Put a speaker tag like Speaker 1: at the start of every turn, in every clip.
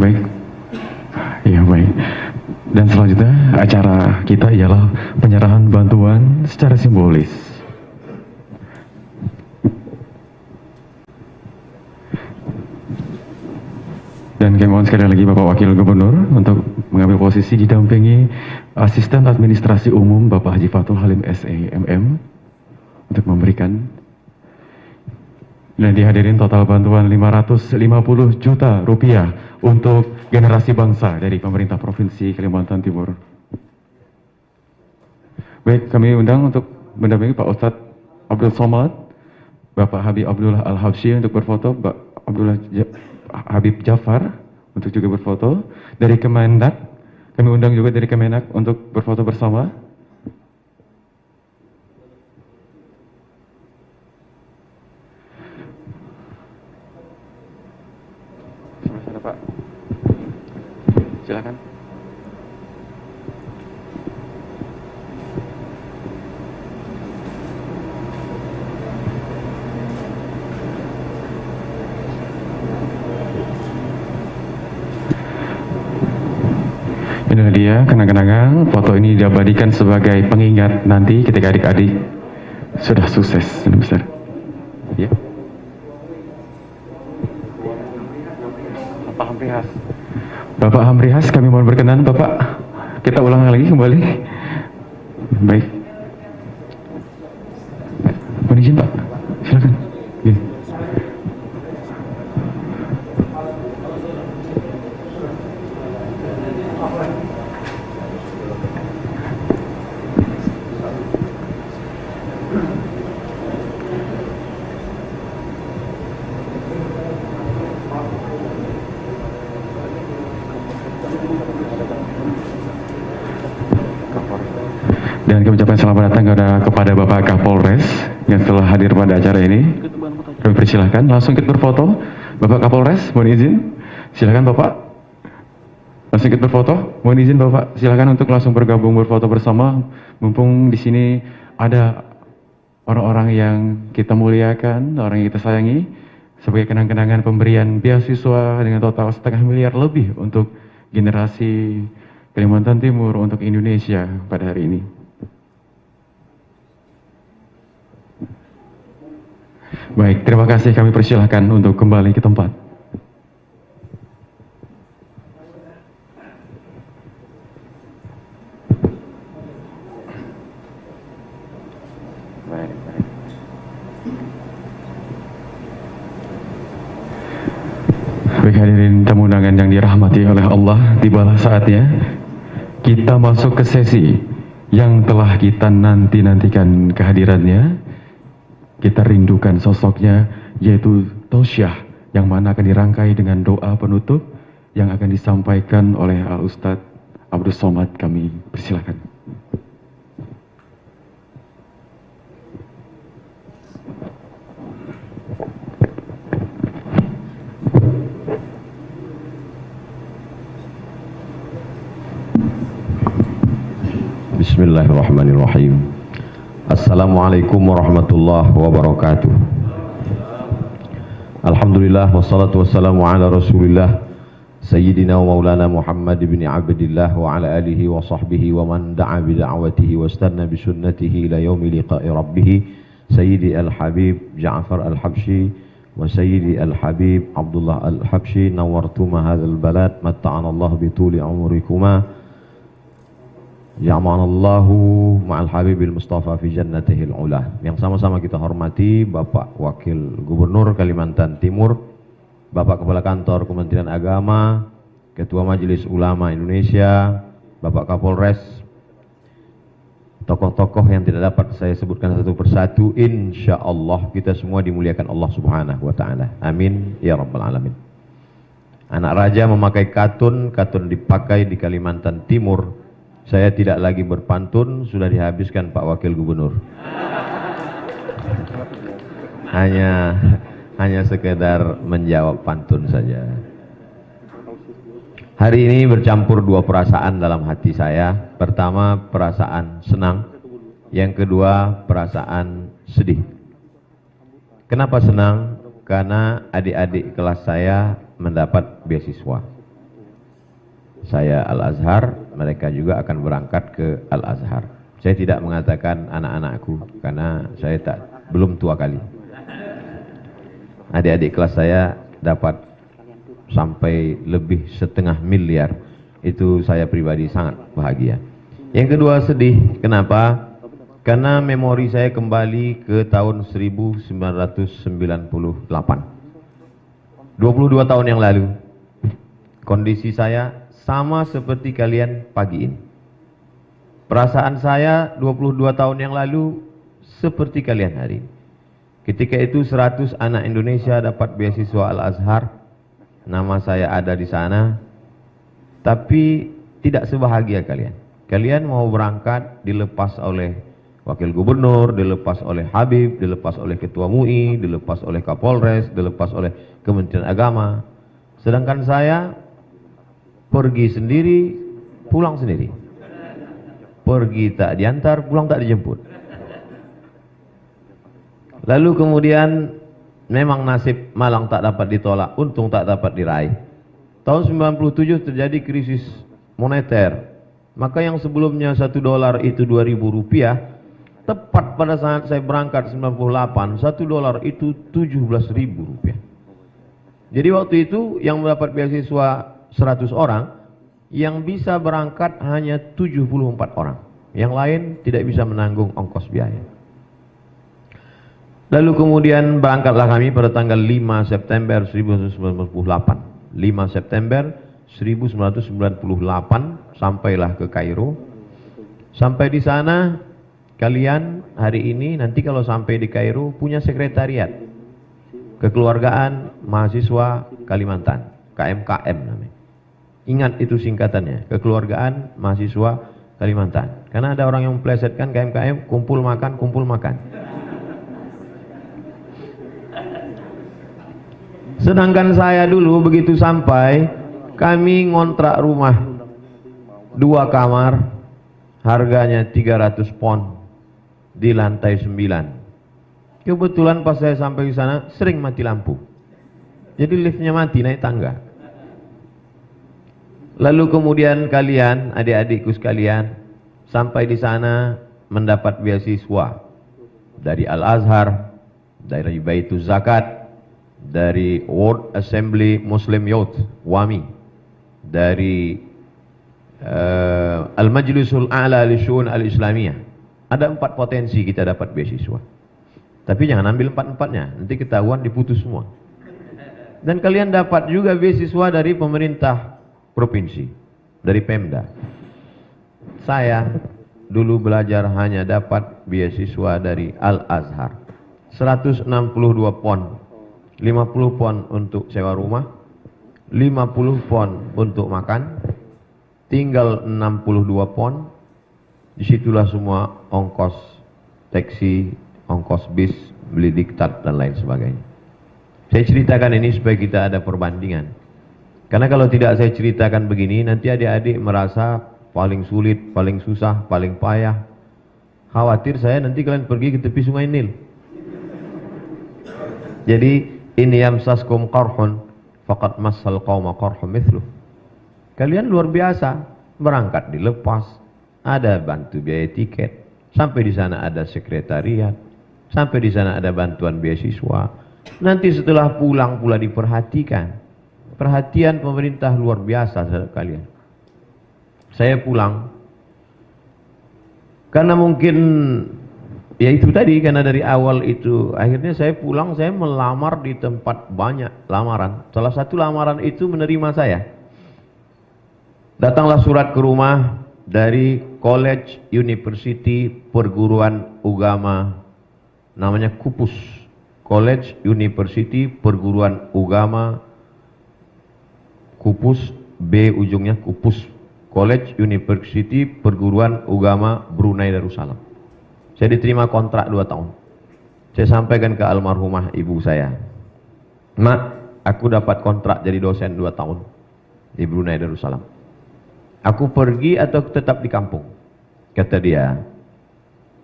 Speaker 1: Baik, ya baik. Dan selanjutnya acara kita ialah penyerahan bantuan secara simbolis. Dan kami mohon sekali lagi Bapak Wakil Gubernur untuk mengambil posisi didampingi Asisten Administrasi Umum Bapak Haji Fathul Halim SEMM untuk memberikan. Dan dihadirin total bantuan 550 juta rupiah untuk generasi bangsa dari pemerintah Provinsi Kalimantan Timur. Baik, kami undang untuk mendampingi Pak Ustadz Abdul Somad, Bapak Habib Abdullah Al-Habsyi untuk berfoto, Pak Habib Jafar untuk juga berfoto. Dari Kemendak, kami undang juga dari Kemenak untuk berfoto bersama. Pak, silakan. Inilah dia kenang-kenangan. Foto ini diabadikan sebagai pengingat nanti ketika adik-adik sudah sukses dan besar. Ya. Bapak Hamrihas. Bapak Hamrihas, kami mohon berkenan, Bapak. Kita ulang lagi kembali. Baik. Mohon izin, Pak. Silakan. Ya. Dan kami ucapkan selamat datang kepada Bapak Kapolres yang telah hadir pada acara ini. Kami persilahkan langsung kita berfoto. Bapak Kapolres, mohon izin. Silakan Bapak. Langsung kita berfoto. Mohon izin Bapak, silakan untuk langsung bergabung berfoto bersama. Mumpung di sini ada orang-orang yang kita muliakan, orang yang kita sayangi, sebagai kenang-kenangan pemberian beasiswa dengan total 1,5 miliar lebih untuk generasi Kalimantan Timur untuk Indonesia pada hari ini. Baik, terima kasih, kami persilahkan untuk kembali ke tempat. Baik hadirin tamu undangan yang dirahmati oleh Allah, tibalah saatnya kita masuk ke sesi yang telah kita nantikan kehadirannya. Kita rindukan sosoknya, yaitu tausiah yang mana akan dirangkai dengan doa penutup yang akan disampaikan oleh Al-Ustadz Abdul Somad. Kami persilakan.
Speaker 2: Bismillahirrahmanirrahim. Assalamualaikum warahmatullahi wabarakatuh. Alhamdulillah wassalatu wassalamu ala Rasulillah Sayyidina wa Maulana Muhammad bin Abdillah wa ala alihi wa sahbihi wa man da'a bi da'watihi wa istanna bi sunnatihi ila yaumi liqa'i rabbih Sayyidi Al-Habib Ja'far Al-Habsyi wa Sayyidi Al-Habib Abdullah Al-Habsyi nawartuma hadzal balad matta'ana Allah bi tuli umurikuma Ya'manallahu ma'al habibil mustafa fi jannatihil ula. Yang sama-sama kita hormati Bapak Wakil Gubernur Kalimantan Timur, Bapak Kepala Kantor Kementerian Agama, Ketua Majelis Ulama Indonesia, Bapak Kapolres, tokoh-tokoh yang tidak dapat saya sebutkan satu persatu, insya Allah kita semua dimuliakan Allah Subhanahu wa Ta'ala. Amin ya Rabbal Alamin. Anak raja memakai katun, katun dipakai di Kalimantan Timur. Saya tidak lagi berpantun, sudah dihabiskan Pak Wakil Gubernur. Hanya sekedar menjawab pantun saja. Hari ini bercampur dua perasaan dalam hati saya. Pertama perasaan senang, yang kedua perasaan sedih. Kenapa senang? Karena adik-adik kelas saya mendapat beasiswa. saya Al-Azhar, mereka juga akan berangkat ke Al-Azhar. Saya tidak mengatakan anak-anakku karena saya belum tua kali. Adik-adik kelas saya dapat sampai lebih 1,5 miliar. Itu saya pribadi sangat bahagia. Yang kedua sedih, kenapa? Karena memori saya kembali ke tahun 1998. 22 tahun yang lalu. Kondisi saya sama seperti kalian pagi ini. Perasaan saya 22 tahun yang lalu seperti kalian hari ini. Ketika itu 100 anak Indonesia dapat beasiswa Al-Azhar. Nama saya ada di sana. Tapi tidak sebahagia kalian. Kalian mau berangkat dilepas oleh Wakil Gubernur, dilepas oleh Habib, dilepas oleh Ketua MUI, dilepas oleh Kapolres, dilepas oleh Kementerian Agama. Sedangkan saya pergi sendiri, pulang sendiri. Pergi tak diantar, pulang tak dijemput. Lalu kemudian memang nasib malang tak dapat ditolak, untung tak dapat diraih. Tahun 97 terjadi krisis moneter. Maka yang sebelumnya $1 itu Rp2.000, tepat pada saat saya berangkat 98, $1 itu Rp17.000. Jadi waktu itu yang mendapat beasiswa 100 orang, yang bisa berangkat hanya 74 orang. Yang lain tidak bisa menanggung ongkos biaya. Lalu kemudian berangkatlah kami pada tanggal 5 September 1998. 5 September 1998 sampailah ke Kairo. Sampai di sana kalian hari ini nanti kalau sampai di Kairo punya sekretariat Kekeluargaan Mahasiswa Kalimantan, KMKM namanya. Ingat itu singkatannya, Kekeluargaan Mahasiswa Kalimantan. Karena ada orang yang memplesetkan KMKM, kumpul makan, kumpul makan. Sedangkan saya dulu begitu sampai, kami ngontrak rumah 2 kamar, harganya 300 pon di lantai 9. Kebetulan pas saya sampai di sana sering mati lampu. Jadi liftnya mati, naik tangga. Lalu kemudian kalian, adik-adikku sekalian, sampai di sana mendapat beasiswa dari Al-Azhar, dari Baitul Zakat, dari World Assembly Muslim Youth WAMI, dari Al-Majlisul A'la Lishu'un Al-Islamiyah. Ada 4 potensi kita dapat beasiswa. Tapi jangan ambil 4-4-nya, nanti ketahuan diputus semua. Dan kalian dapat juga beasiswa dari pemerintah provinsi, dari Pemda. Saya dulu belajar hanya dapat beasiswa dari Al-Azhar. 162 pon. 50 pon untuk sewa rumah, 50 pon untuk makan, tinggal 62 pon. Disitulah semua ongkos taksi, ongkos bis, beli diktat dan lain sebagainya. Saya ceritakan ini supaya kita ada perbandingan. Karena kalau tidak saya ceritakan begini, nanti adik-adik merasa paling sulit, paling susah, paling payah. Khawatir saya nanti kalian pergi ke tepi sungai Nil. Jadi in yamsaskum qarhun faqad massal qauma qarhun mithluh. Kalian luar biasa, berangkat dilepas, ada bantu biaya tiket, sampai di sana ada sekretariat, sampai di sana ada bantuan beasiswa. Nanti setelah pulang pula diperhatikan. Perhatian pemerintah luar biasa terhadap kalian. Saya pulang karena mungkin ya itu tadi, karena dari awal itu akhirnya saya pulang, saya melamar di tempat banyak lamaran. Salah satu lamaran itu menerima saya. Datanglah surat ke rumah dari College University Perguruan Agama, namanya KUPUS. College University Perguruan Agama, KUPUS, B ujungnya KUPUS. College University Perguruan Agama Brunei Darussalam. Saya diterima kontrak 2 tahun. Saya sampaikan ke almarhumah ibu saya, "Mak, aku dapat kontrak jadi dosen 2 tahun di Brunei Darussalam. Aku pergi atau tetap di kampung?" Kata dia,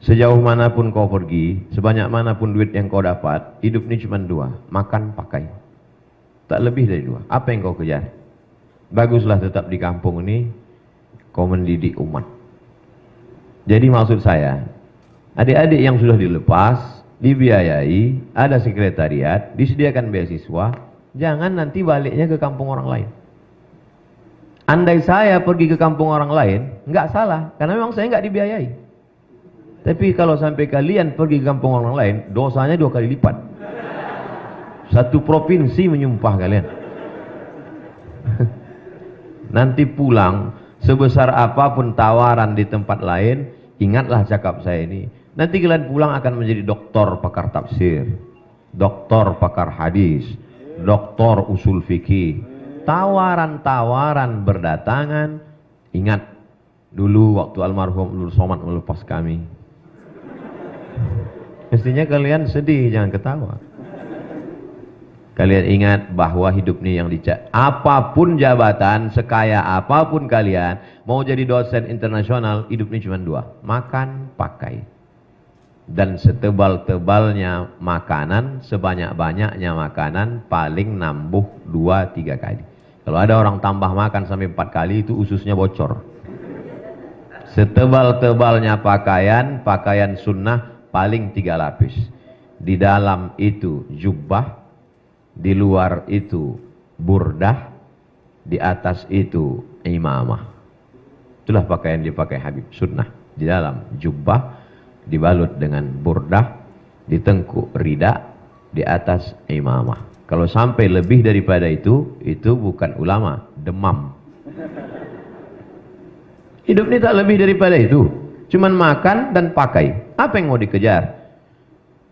Speaker 2: "Sejauh manapun kau pergi, sebanyak manapun duit yang kau dapat, hidup ini cuma 2, makan pakai. Tak lebih dari 2. Apa yang kau kejar?" baguslah tetap di kampung ini, kau mendidik umat. Jadi maksud saya, adik-adik yang sudah dilepas, dibiayai, ada sekretariat, disediakan beasiswa, jangan nanti baliknya ke kampung orang lain. Andai saya pergi ke kampung orang lain, nggak salah, karena memang saya nggak dibiayai. Tapi kalau sampai kalian pergi ke kampung orang lain, dosanya 2 kali lipat. Satu provinsi menyumpah kalian. Nanti pulang, sebesar apapun tawaran di tempat lain, ingatlah cakap saya ini. Nanti kalian pulang akan menjadi doktor pakar tafsir, doktor pakar hadis, doktor usul fikih. Tawaran-tawaran berdatangan. Ingat, dulu waktu almarhum Abdul Somad melepas kami, mestinya kalian sedih, jangan ketawa. Kalian ingat bahwa hidup ini yang dicari. Apapun jabatan, sekaya apapun kalian, mau jadi dosen internasional, hidup ini cuma 2. Makan, pakai. Dan setebal-tebalnya makanan, sebanyak-banyaknya makanan, paling nambuh 2-3 kali. Kalau ada orang tambah makan sampai 4 kali, itu ususnya bocor. Setebal-tebalnya pakaian, pakaian sunnah, paling 3 lapis. Di dalam itu jubbah, di luar itu burdah, di atas itu imamah. Itulah pakaian dipakai Habib, sunnah. Di dalam jubbah, dibalut dengan burdah, di tengkuk rida, di atas imamah. Kalau sampai lebih daripada itu bukan ulama, demam. Hidup ini tak lebih daripada itu, cuman makan dan pakai. Apa yang mau dikejar?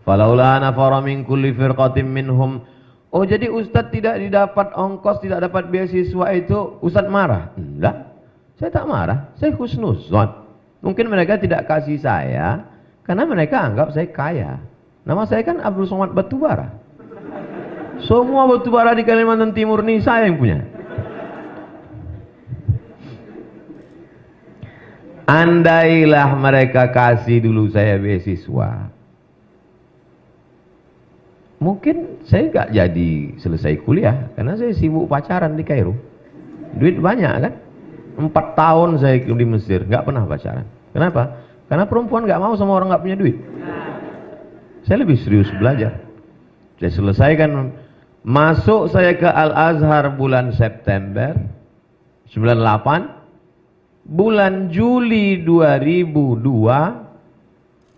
Speaker 2: Falaula nafara min kulli firqatin minhum. Oh, jadi Ustadz tidak didapat ongkos, tidak dapat beasiswa itu Ustadz marah? Enggak, saya tak marah, saya husnuzon. Mungkin mereka tidak kasih saya karena mereka anggap saya kaya. Nama saya kan Abdul Somad Batubara. Semua batubara di Kalimantan Timur ini saya yang punya. Andailah mereka kasih dulu saya beasiswa, mungkin saya nggak jadi selesai kuliah, karena saya sibuk pacaran di Kairo. Duit banyak kan? 4 tahun saya di Mesir, nggak pernah pacaran. Kenapa? Karena perempuan nggak mau sama orang nggak punya duit. Saya lebih serius belajar. Saya selesaikan, masuk saya ke Al-Azhar bulan September 98. Bulan Juli 2002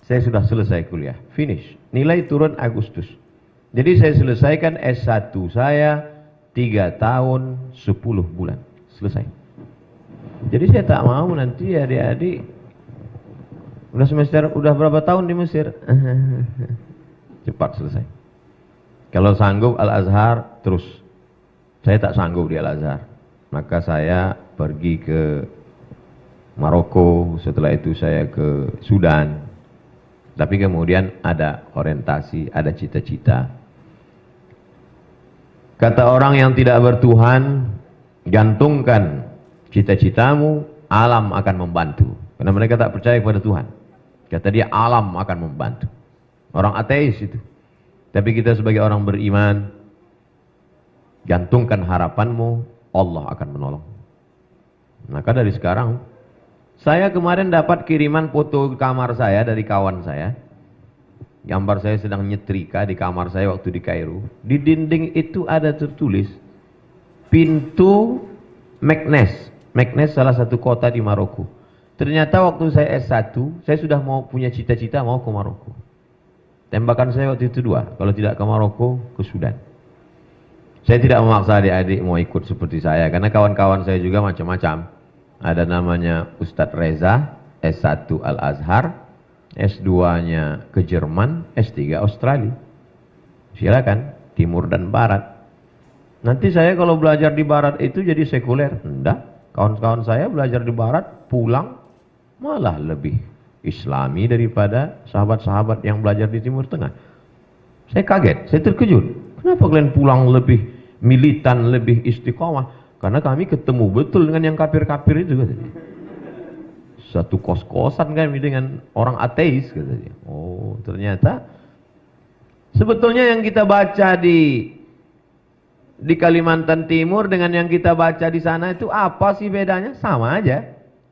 Speaker 2: saya sudah selesai kuliah, finish. Nilai turun Agustus. Jadi saya selesaikan S1 saya 3 tahun 10 bulan. Selesai. Jadi saya tak mau nanti adik-adik udah berapa tahun di Mesir? Cepat selesai. Kalau sanggup Al-Azhar terus. Saya tak sanggup di Al-Azhar. Maka saya pergi ke Maroko, setelah itu saya ke Sudan. Tapi kemudian ada orientasi, ada cita-cita. Kata orang yang tidak bertuhan, gantungkan cita-citamu, alam akan membantu. Karena mereka tak percaya kepada Tuhan. Kata dia, alam akan membantu. Orang ateis itu. Tapi kita sebagai orang beriman, gantungkan harapanmu, Allah akan menolong. Maka dari sekarang, saya kemarin dapat kiriman foto kamar saya dari kawan saya. Gambar saya sedang nyetrika di kamar saya waktu di Kairo. Di dinding itu ada tertulis pintu Meknes. Meknes salah satu kota di Maroko. Ternyata waktu saya S1, saya sudah mau punya cita-cita mau ke Maroko. Tembakan saya waktu itu 2. Kalau tidak ke Maroko, ke Sudan. Saya tidak memaksa adik-adik mau ikut seperti saya. Karena kawan-kawan saya juga macam-macam. Ada namanya Ustadz Reza, S1 Al-Azhar, S2-nya ke Jerman, S3 Australia. Silakan, Timur dan Barat. Nanti saya kalau belajar di Barat itu jadi sekuler. Enggak, kawan-kawan saya belajar di Barat, pulang malah lebih Islami daripada sahabat-sahabat yang belajar di Timur Tengah. Saya kaget, saya terkejut. Kenapa kalian pulang lebih militan, lebih istiqomah? Karena kami ketemu betul dengan yang kafir-kafir itu katanya. Satu kos-kosan kami dengan orang ateis katanya. Oh, ternyata sebetulnya yang kita baca di di Kalimantan Timur dengan yang kita baca di sana itu apa sih bedanya? Sama aja.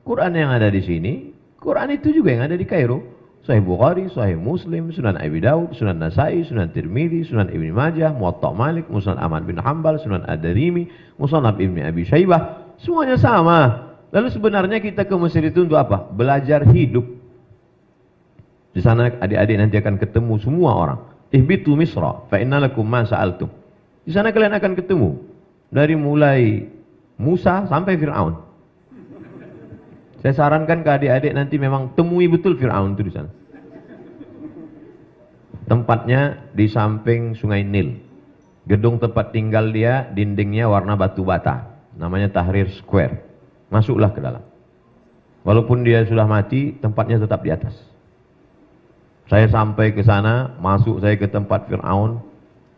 Speaker 2: Quran yang ada di sini, Quran itu juga yang ada di Kairo. Sahih Bukhari, Sahih Muslim, Sunan Abi Daud, Sunan Nasai, Sunan Tirmidzi, Sunan Ibnu Majah, Muwatta Malik, Musnad Ahmad bin Hanbal, Sunan Ad-Darimi, Musnad Ibnu Abi Syaibah, semuanya sama. Lalu sebenarnya kita ke Mesir itu untuk apa? Belajar hidup. Di sana adik-adik nanti akan ketemu semua orang. Ihbitu Misra, fa innalakum ma sa'altum. Di sana kalian akan ketemu dari mulai Musa sampai Fir'aun. Saya sarankan ke adik-adik nanti memang temui betul Fir'aun itu di sana. Tempatnya di samping Sungai Nil. Gedung tempat tinggal dia, dindingnya warna batu bata. Namanya Tahrir Square. Masuklah ke dalam. Walaupun dia sudah mati, tempatnya tetap di atas. Saya sampai ke sana, masuk saya ke tempat Fir'aun,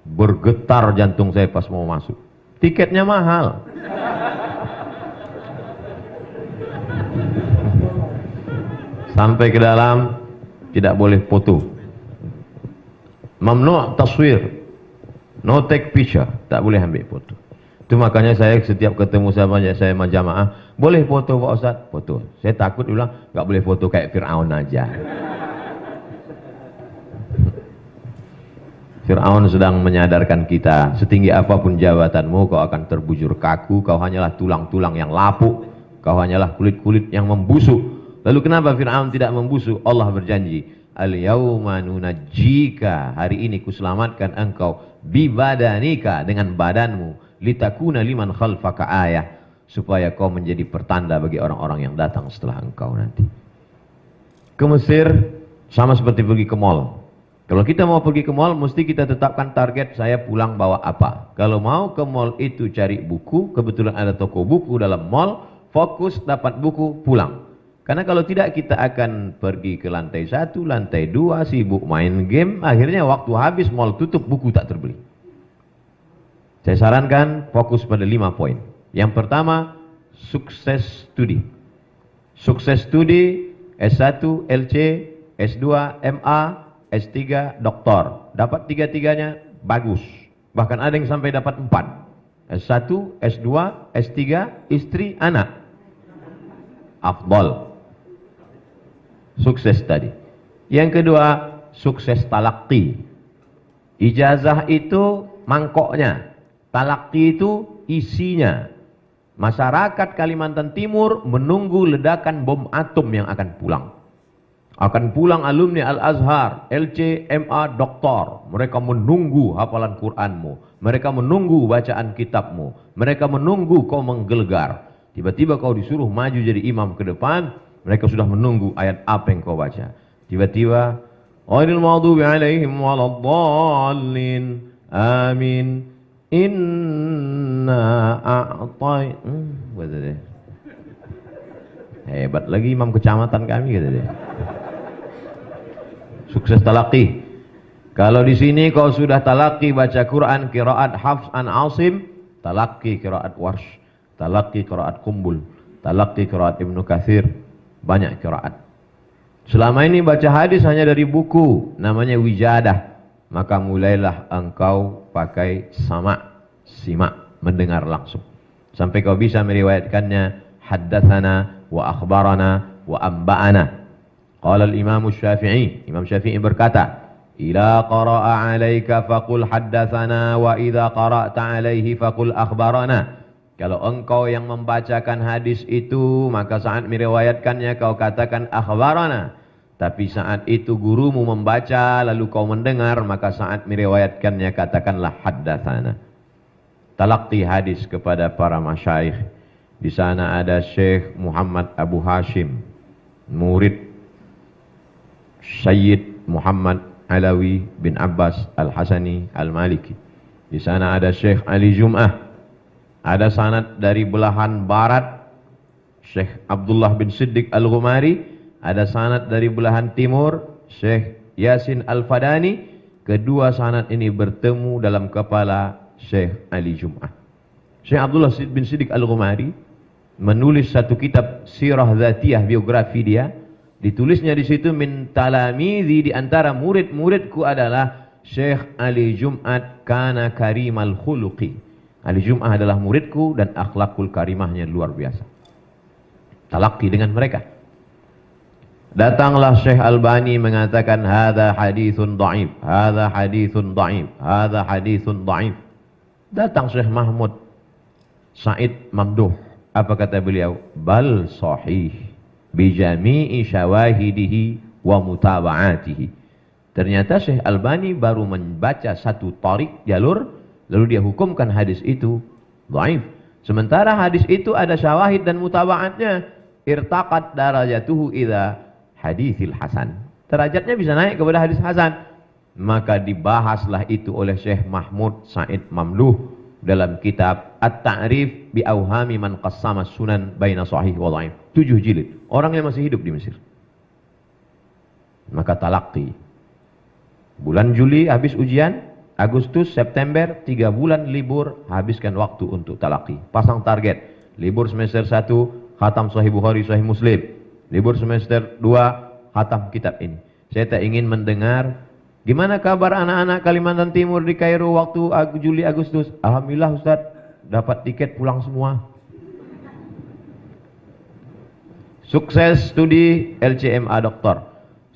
Speaker 2: bergetar jantung saya pas mau masuk. Tiketnya mahal. Sampai ke dalam, tidak boleh foto. Mamnu' taswir. No take picture. Tak boleh ambil foto. Itu makanya saya setiap ketemu sama saya jamaah, boleh foto Pak Ustaz? Foto. Saya takut bilang, nggak boleh foto kayak Fir'aun aja. Fir'aun sedang menyadarkan kita, setinggi apapun jabatanmu, kau akan terbujur kaku, kau hanyalah tulang-tulang yang lapuk, kau hanyalah kulit-kulit yang membusuk. Lalu kenapa Fir'aun tidak membusuk? Allah berjanji, al-yawma nunajjika, hari ini kuselamatkan engkau, bibadanika, dengan badanmu, litakuna liman khalfaka ayah, supaya kau menjadi pertanda bagi orang-orang yang datang setelah engkau nanti. Ke Mesir, sama seperti pergi ke mall. Kalau kita mau pergi ke mall, mesti kita tetapkan target saya pulang bawa apa. Kalau mau ke mall itu cari buku, kebetulan ada toko buku dalam mall, fokus dapat buku, pulang. Karena kalau tidak kita akan pergi ke lantai 1, lantai 2, sibuk main game, akhirnya waktu habis mall tutup, buku tak terbeli. Saya sarankan fokus pada 5 poin. Yang pertama, sukses studi. Sukses studi, S1, LC, S2, MA, S3, doktor. Dapat 3-3-nya, bagus. Bahkan ada yang sampai dapat 4. S1, S2, S3, istri, anak. Afdal. Sukses tadi. Yang kedua, sukses talaqi. Ijazah itu mangkoknya. Talaqi itu isinya. Masyarakat Kalimantan Timur menunggu ledakan bom atom yang akan pulang. Akan pulang alumni Al-Azhar, LC, MA, doktor. Mereka menunggu hafalan Qur'anmu. Mereka menunggu bacaan kitabmu. Mereka menunggu kau menggelegar. Tiba-tiba kau disuruh maju jadi imam ke depan. Mereka sudah menunggu ayat apa yang kau baca. Tiba-tiba, ghairil maghdubi alaihim waladdallin. Amin. Inna a'tai. Kata dia. Hebat lagi imam kecamatan kami, kata dia. Sukses talaqi. Kalau di sini kau sudah talaqi baca Quran qiraat Hafs an Asim, talaqi qiraat Warsh, talaqi qiraat Qumbul, talaqi qiraat Ibnu Katsir, banyak qiraat. Selama ini baca hadis hanya dari buku, namanya wijadah. Maka mulailah engkau pakai sama, simak, mendengar langsung. Sampai kau bisa meriwayatkannya haddatsana wa akhbarana wa amba'ana. Qala al-Imam Syafi'i, Imam Syafi'i berkata, "Ila qara'a 'alaika faqul haddatsana wa idza qara'ta 'alaihi faqul akhbarana." Kalau engkau yang membacakan hadis itu, maka saat meriwayatkannya kau katakan akhbarana. Tapi saat itu gurumu membaca lalu kau mendengar, maka saat meriwayatkannya katakanlah haddatsana. Talaqi hadis kepada para masyayikh. Di sana ada Syekh Muhammad Abu Hashim, murid Sayyid Muhammad Alawi bin Abbas Al-Hasani Al-Maliki. Di sana ada Syekh Ali Jum'ah. Ada sanad dari belahan barat, Syekh Abdullah bin Siddiq Al-Ghumari. Ada sanad dari belahan timur, Syekh Yasin Al-Fadani. Kedua sanad ini bertemu dalam kepala Syekh Ali Jum'ah. Syekh Abdullah bin Siddiq Al-Ghumari menulis satu kitab sirah dzatiyah, biografi dia. Ditulisnya di situ, min talamidhi, di antara murid-muridku adalah Syekh Ali Jum'at kana karimal khuluqi. Ahli Jum'ah adalah muridku dan akhlakul karimahnya luar biasa. Talaqi dengan mereka. Datanglah Syekh Albani mengatakan hadza haditsun dhaif, hadza haditsun dhaif, hadza haditsun dhaif. Datang Syekh Mahmud Said Mamduh, apa kata beliau? Bal sahih bi jami'i syawahidihi wa mutaba'atihi. Ternyata Syekh Albani baru membaca satu tarik jalur, lalu dia hukumkan hadis itu dhaif. Sementara hadis itu ada syawahid dan mutaba'atnya. Irtaqat darajatuhu ila haditsil hasan. Derajatnya bisa naik kepada hadis hasan. Maka dibahaslah itu oleh Syekh Mahmud Said Mamduh dalam kitab At-Ta'rif bi Awhami man qassama sunan baina sahih wa dhaif. 7 jilid. Orang yang masih hidup di Mesir. Maka talaqi. Bulan Juli habis ujian, Agustus, September, 3 bulan libur, habiskan waktu untuk talaqi. Pasang target. Libur semester 1 khatam Sahih Bukhari, Sahih Muslim. Libur semester 2 khatam kitab ini. Saya tak ingin mendengar gimana kabar anak-anak Kalimantan Timur di Kairo waktu Juli Agustus. Alhamdulillah Ustaz, dapat tiket pulang semua. Sukses studi LCMA doktor.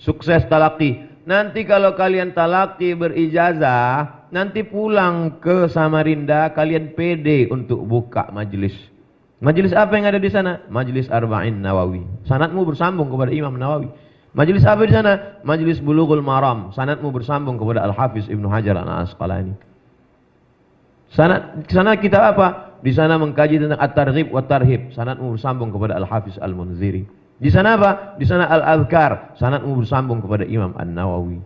Speaker 2: Sukses talaqi. Nanti kalau kalian talaqi berijazah, nanti pulang ke Samarinda kalian pede untuk buka majelis. Majelis apa yang ada di sana? Majelis Arba'in Nawawi. Sanadmu bersambung kepada Imam Nawawi. Majelis apa di sana? Majelis Bulughul Maram. Sanadmu bersambung kepada Al-Hafiz Ibnu Hajar Al-Asqalani. Sana kita apa? Di sana mengkaji tentang At-Targhib wa Tarhib. Sanadmu bersambung kepada Al-Hafiz Al-Munziri. Di sana apa? Di sana Al-Adhkar. Sanadmu bersambung kepada Imam An-Nawawi.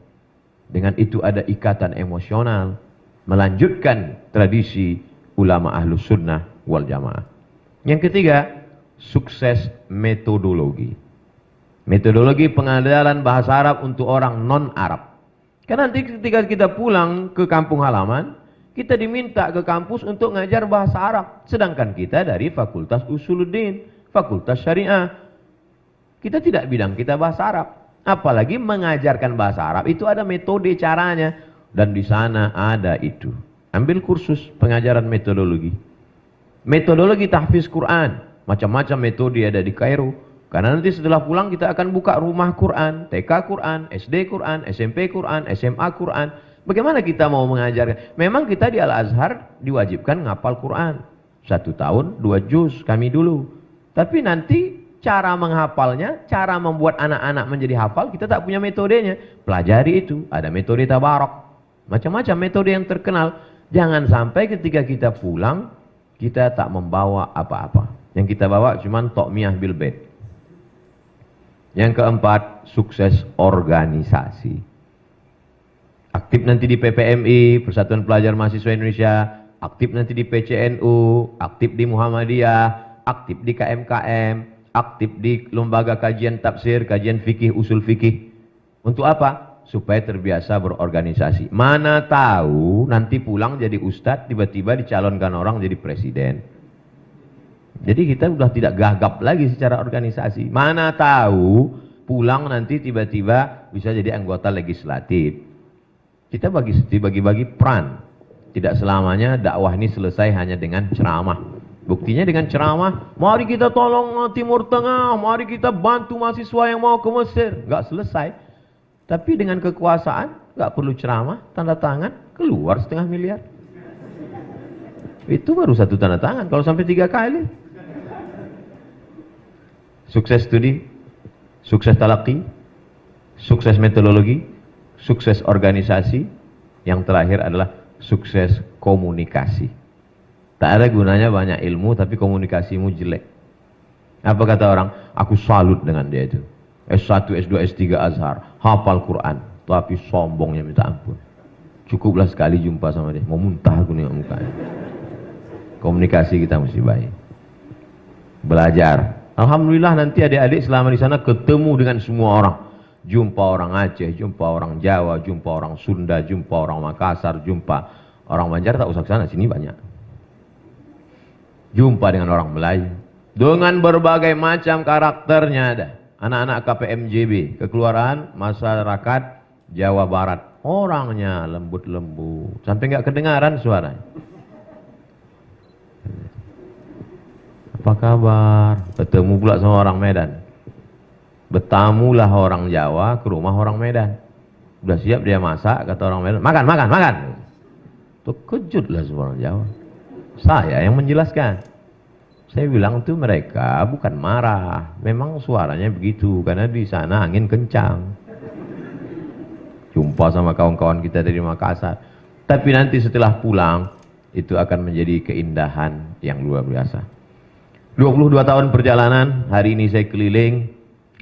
Speaker 2: Dengan itu ada ikatan emosional. Melanjutkan tradisi ulama Ahlus Sunnah wal Jamaah. Yang ketiga, sukses metodologi. Metodologi pengajaran bahasa Arab untuk orang non-Arab. Karena nanti ketika kita pulang ke kampung halaman, kita diminta ke kampus untuk ngajar bahasa Arab. Sedangkan kita dari Fakultas Usuluddin, Fakultas Syariah. Kita tidak bidang kita bahasa Arab. Apalagi mengajarkan bahasa Arab, itu ada metode caranya. Dan di sana ada itu. Ambil kursus pengajaran metodologi. Metodologi tahfiz Quran, macam-macam metode ada di Kairo. Karena nanti setelah pulang kita akan buka rumah Quran, TK Quran, SD Quran, SMP Quran, SMA Quran. Bagaimana kita mau mengajarkan? Memang kita di Al-Azhar diwajibkan ngapal Quran. 1 tahun 2 juz kami dulu. Tapi nanti cara menghafalnya, cara membuat anak-anak menjadi hafal, kita tak punya metodenya. Pelajari itu, ada metode tabarok. Macam-macam metode yang terkenal. Jangan sampai ketika kita pulang, kita tak membawa apa-apa. Yang kita bawa cuma tokmiyah bil bait. Yang keempat, sukses organisasi. Aktif nanti di PPMI, Persatuan Pelajar Mahasiswa Indonesia, aktif nanti di PCNU, aktif di Muhammadiyah, aktif di KMKM, aktif di lembaga kajian tafsir, kajian fikih, usul fikih. Untuk apa? Supaya terbiasa berorganisasi. Mana tahu nanti pulang jadi ustadz, tiba-tiba dicalonkan orang jadi presiden. Jadi kita sudah tidak gagap lagi secara organisasi. Mana tahu pulang nanti tiba-tiba bisa jadi anggota legislatif. Kita bagi-bagi peran. Tidak selamanya dakwah ini selesai hanya dengan ceramah. Buktinya dengan ceramah, mari kita tolong Timur Tengah, mari kita bantu mahasiswa yang mau ke Mesir. Enggak selesai. Tapi dengan kekuasaan, nggak perlu ceramah, tanda tangan, keluar 0,5 miliar. Itu baru 1 tanda tangan, kalau sampai 3 kali. Sukses studi, sukses talaqi, sukses metodologi, sukses organisasi. Yang terakhir adalah sukses komunikasi. Tak ada gunanya banyak ilmu, tapi komunikasimu jelek. Apa kata orang? Aku salut dengan dia itu. S1, S2, S3 Azhar, hafal Quran, tapi sombongnya minta ampun. Cukuplah sekali jumpa sama dia, mau muntah aku nih mukanya. Komunikasi kita mesti baik. Belajar. Alhamdulillah nanti adik-adik selama di sana ketemu dengan semua orang. Jumpa orang Aceh, jumpa orang Jawa, jumpa orang Sunda, jumpa orang Makassar, jumpa orang Banjar, tak usah ke sana, sini banyak. Jumpa dengan orang Melayu. Dengan berbagai macam karakternya ada. Anak-anak KPMJB, Kekeluargaan Masyarakat Jawa Barat. Orangnya lembut-lembut, sampai nggak kedengaran suaranya. Apa kabar? Bertemu pula sama orang Medan. Bertamulah orang Jawa ke rumah orang Medan. Udah siap dia masak, kata orang Medan, makan, makan, makan. Terkejutlah semua orang Jawa. Saya yang menjelaskan. Saya bilang tuh mereka bukan marah. Memang suaranya begitu, karena di sana angin kencang. Jumpa sama kawan-kawan kita dari Makassar. Tapi nanti setelah pulang, itu akan menjadi keindahan yang luar biasa. 22 tahun perjalanan, hari ini saya keliling.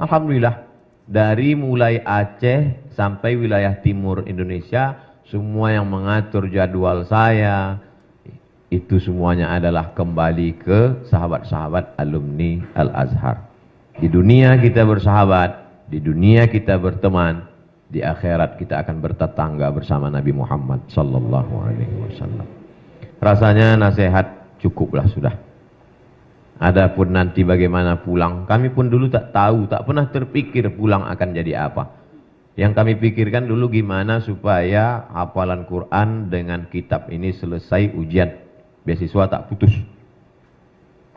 Speaker 2: Alhamdulillah, dari mulai Aceh sampai wilayah timur Indonesia, semua yang mengatur jadwal saya, itu semuanya adalah kembali ke sahabat-sahabat alumni Al-Azhar. Di dunia kita bersahabat, di dunia kita berteman, di akhirat kita akan bertetangga bersama Nabi Muhammad sallallahu alaihi wasallam. Rasanya nasihat cukuplah sudah. Adapun nanti bagaimana pulang, kami pun dulu tak tahu, tak pernah terpikir pulang akan jadi apa. Yang kami pikirkan dulu gimana supaya hafalan Quran dengan kitab ini selesai ujian. Beasiswa tak putus.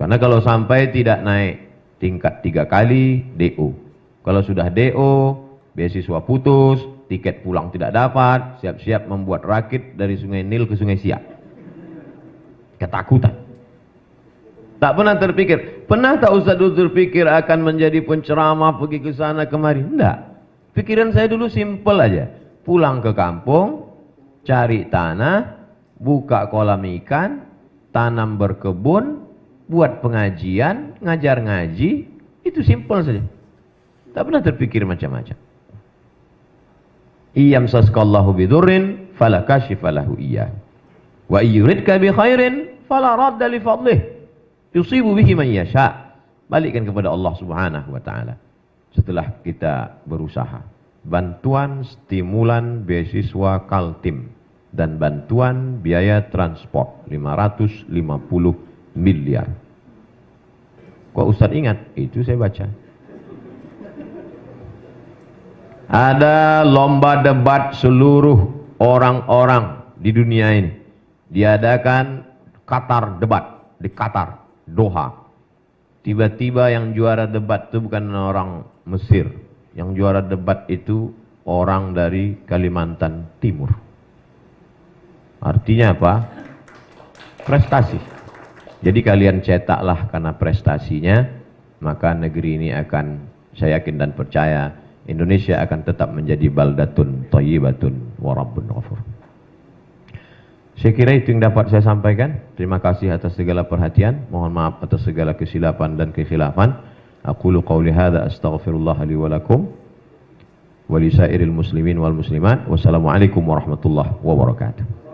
Speaker 2: Karena kalau sampai tidak naik tingkat 3 kali, DO. Kalau sudah DO, beasiswa putus, tiket pulang tidak dapat, siap-siap membuat rakit dari Sungai Nil ke Sungai Siak. Ketakutan. Tak pernah terpikir. Pernah tak Ustaz dulu terpikir akan menjadi penceramah, pergi ke sana kemari? Enggak. Pikiran saya dulu simpel aja. Pulang ke kampung, cari tanah, buka kolam ikan, tanam berkebun, buat pengajian, ngajar ngaji. Itu simpel saja. Tak pernah terpikir macam-macam. Iyam saskallahu bidurrin fala kashifa lahu iyyah. Wa yuridka bi khairin fala radda li fadlih. Yusibu bihi man yasha. Balikkan kepada Allah Subhanahu wa taala. Setelah kita berusaha, bantuan stimulan beasiswa Kaltim dan bantuan biaya transport 550 miliar. Kok Ustaz ingat? Itu saya baca. Ada lomba debat seluruh orang-orang di dunia ini. Diadakan Qatar debat di Qatar, Doha. Tiba-tiba yang juara debat itu bukan orang Mesir. Yang juara debat itu orang dari Kalimantan Timur. Artinya apa? Prestasi. Jadi kalian cetaklah karena prestasinya, maka negeri ini akan, saya yakin dan percaya, Indonesia akan tetap menjadi baldatun thayyibatun wa rabbun ghafur. Saya kira itu yang dapat saya sampaikan. Terima kasih atas segala perhatian. Mohon maaf atas segala kesilapan dan kekhilafan. Aqulu qawli hadza astaghfirullah li wa lakum wa li sairil muslimin wal muslimat. Wassalamualaikum warahmatullahi wabarakatuh.